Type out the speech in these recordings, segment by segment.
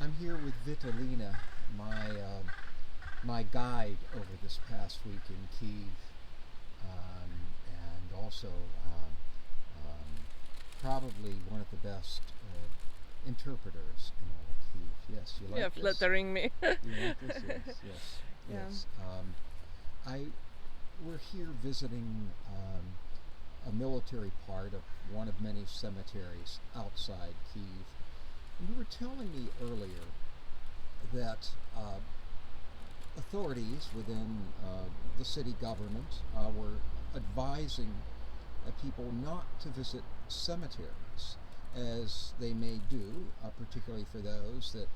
I'm here with Vitalina, my guide over this past week in Kyiv, and also probably one of the best interpreters in all of Kyiv. Yes, you like this? Flattering me. You like this? Yes. Yes. We're here visiting a military part of one of many cemeteries outside Kyiv. And you were telling me earlier that authorities within the city government were advising people not to visit cemeteries, as they may do, particularly for those that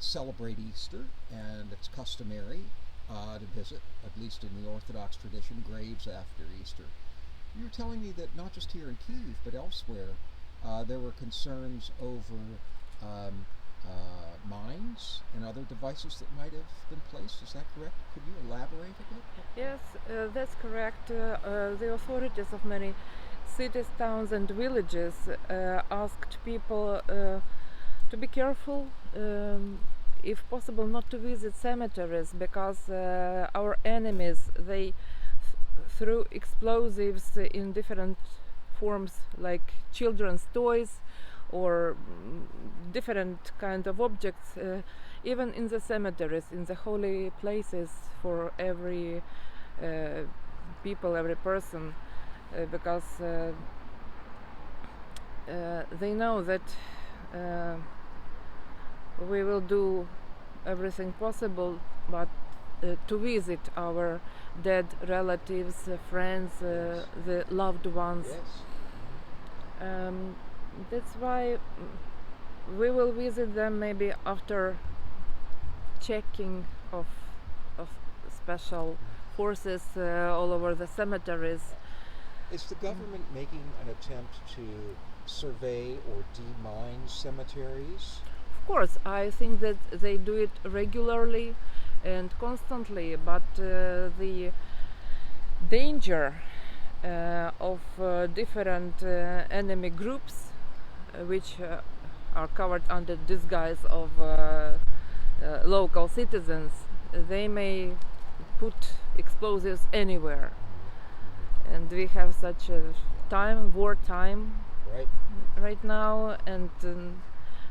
celebrate Easter, and it's customary to visit, at least in the Orthodox tradition, graves after Easter. You were telling me that not just here in Kyiv, but elsewhere, there were concerns over mines and other devices that might have been placed. Is that correct? Could you elaborate a bit? Yes, that's correct. The authorities of many cities, towns and villages asked people to be careful, if possible not to visit cemeteries, because our enemies, they threw explosives in different forms, like children's toys or different kind of objects, even in the cemeteries, in the holy places for every people, every person, because they know that we will do everything possible, but to visit our dead relatives, friends, the loved ones. Yes. That's why we will visit them maybe after checking of special forces all over the cemeteries. Is the government making an attempt to survey or demine cemeteries? Of course, I think that they do it regularly and constantly, but the danger of different enemy groups, which are covered under disguise of local citizens, they may put explosives anywhere, and we have such a war time right now, and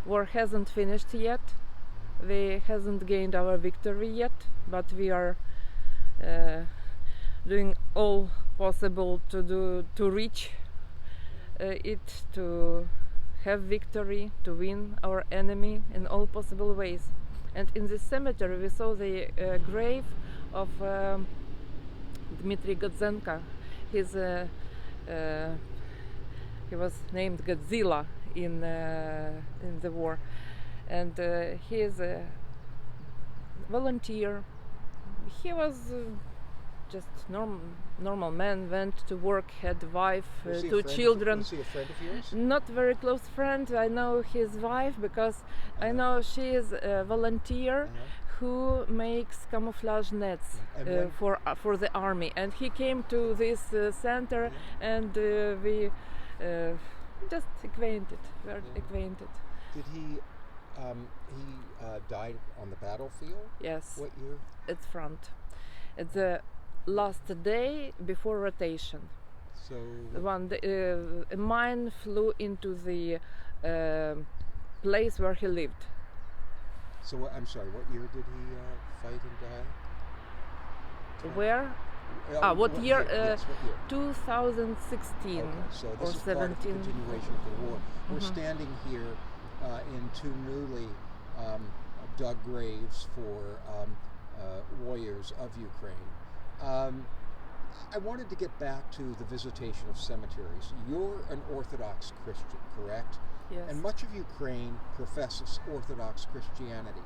war hasn't finished yet. We hasn't gained our victory yet, but we are doing all possible to reach it, to have victory, to win our enemy in all possible ways. And in this cemetery we saw the grave of Dmitry Godzenko. He was named Godzilla in the war, and he is a volunteer. He was just normal man, went to work, had a wife, two children. Was he a friend of yours? Not very close friend. I know his wife because I know she is a volunteer who makes camouflage nets for the army, and he came to this center, and we just acquainted. Did he died on the battlefield? Yes. What year? At front. It's the last day before rotation. So a mine flew into the place where he lived. So I'm sorry, what year did he fight and die? Where? What year? Yes, what year? 2016 okay, so this or is 17. Part of the continuation of the war. We're standing here in two newly dug graves for warriors of Ukraine. I wanted to get back to the visitation of cemeteries. You're an Orthodox Christian, correct? Yes. And much of Ukraine professes Orthodox Christianity.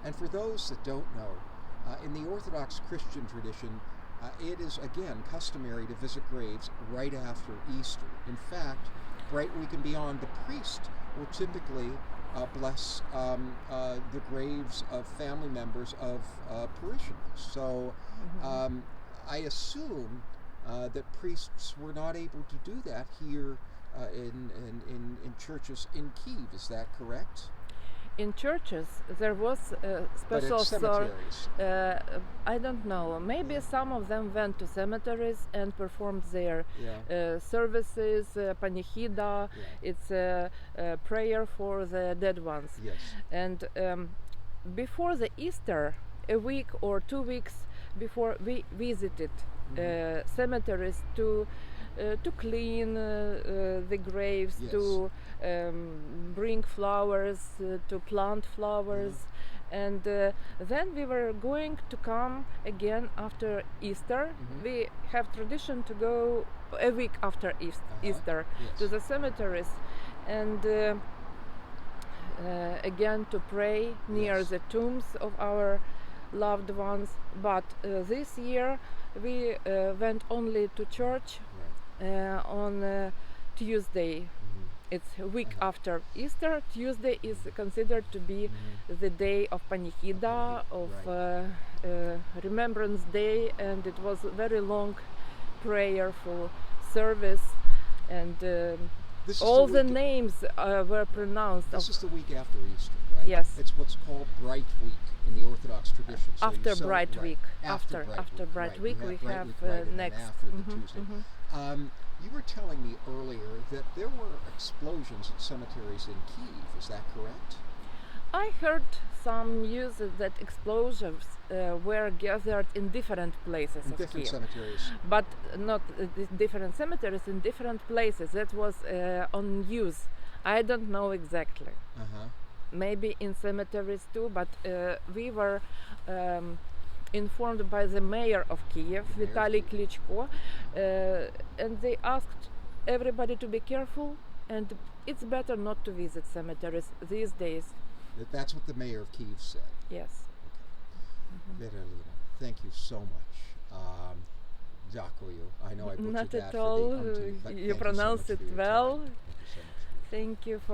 And for those that don't know, in the Orthodox Christian tradition, it is, again, customary to visit graves right after Easter. In fact, Bright Week and beyond, the priest will typically bless the graves of family members of parishioners. So I assume that priests were not able to do that here in churches in Kyiv. Is that correct? in churches there was But special at cemeteries. I don't know. Maybe some of them went to cemeteries and performed their services, panichida. It's a prayer for the dead ones. Yes. And before the Easter, a week or 2 weeks before, we visited cemeteries to clean the graves, Yes. to bring flowers, to plant flowers, and then we were going to come again after Easter. We have tradition to go a week after Easter to the cemeteries, and again to pray near the tombs of our loved ones. But this year we went only to church on Tuesday. It's a week after Easter. Tuesday is considered to be the day of panichida, of Remembrance Day, and it was a very long prayerful service, and all the names were pronounced. This is the week after Easter, right? Yes. It's what's called Bright Week in the Orthodox tradition. So After you Bright Week. After Bright Week, we have next. After the Tuesday. You were telling me earlier that there were explosions at cemeteries in Kyiv. Is that correct? I heard some news that explosions were gathered in different places In of different Kyiv. cemeteries. But not different cemeteries, in different places. That was on news. I don't know exactly. Maybe in cemeteries too, but we were informed by the mayor of Kyiv, Vitaly Klitschko, and they asked everybody to be careful, and it's better not to visit cemeteries these days. That's what the mayor of Kyiv said. Yes. Vitalina, thank you so much. Дякую. I know I butchered Not that at for all. the umpteenth, but You thank pronounced so much it for your well. time. Thank you so much. Thank you for